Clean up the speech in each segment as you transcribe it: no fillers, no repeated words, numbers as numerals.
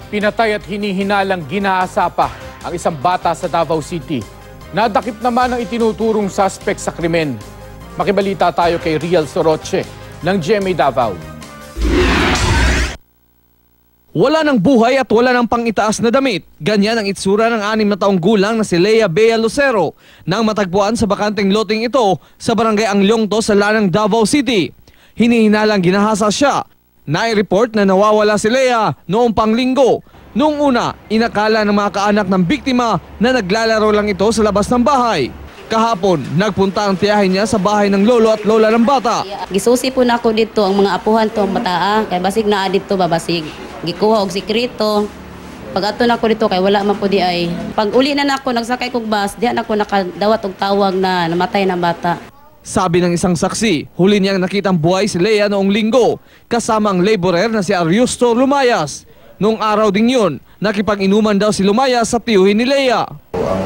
Pinatay at hinihinalang ginahasa pa ang isang bata sa Davao City. Nadakip naman ang itinuturong suspect sa krimen. Makibalita tayo kay Rial Soroche ng GMA Davao. Wala ng buhay at wala ng pangitaas na damit. Ganyan ang itsura ng 6 na taong gulang na si Lea Bea Lucero nang matagpuan sa bakanteng loting ito sa barangay Anglongto sa Lanang, Davao City. Hinihinalang ginahasa siya. Nai-report na nawawala si Lea noong panglinggo. Noong una, inakala ng mga kaanak ng biktima na naglalaro lang ito sa labas ng bahay. Kahapon, nagpunta ang tiyahin niya sa bahay ng lolo at lola ng bata. Gisusi po na ako dito ang mga apuhan to ang bataa kay basig na dito babasig. Gikuha og sikreto. Pag ato na ko dito kay wala man po di ay. Pag uli na nako nagsakay kog bus, di na ako nakadawat og tawag na namatay na bata. Sabi ng isang saksi, huli niyang nakitang buhay si Lea noong linggo kasama ang laborer na si Ariusto Lumayas. Noong araw ding yun, nakipag-inuman daw si Lumayas sa tiyuhin ni Lea. Ang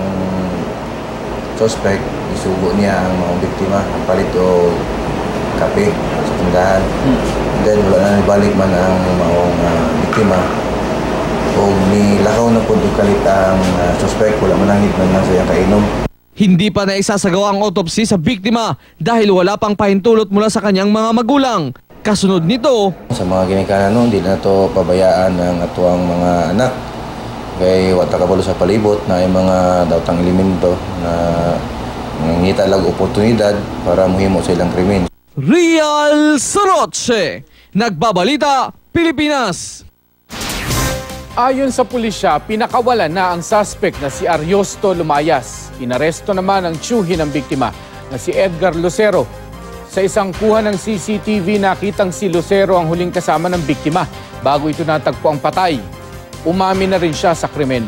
suspect, isugo niya ang mga biktima, ang palit o kape sa tindahan. Then wala na nabalik man ang mga biktima. O nilakaw na po kalit ang suspect, wala manangit man lang sa kainom. Hindi pa naisasagawa ang autopsy sa biktima dahil wala pang pahintulot mula sa kanyang mga magulang. Kasunod nito, sa mga ginikanan noon, hindi na ito pabayaan ng atuang mga anak. Kaya wata kabalo sa palibot na yung mga dautang elemento na ngita lang oportunidad para muhimo sa ilang krimen. Rial Soroche, Nagbabalita, Pilipinas. Ayon sa pulisya, pinakawalan na ang suspect na si Ariosto Lumayas. Inaresto naman ang tiyuhin ng biktima na si Edgar Lucero. Sa isang kuha ng CCTV, nakitang si Lucero ang huling kasama ng biktima bago ito natagpo ang patay. Umamin na rin siya sa krimen.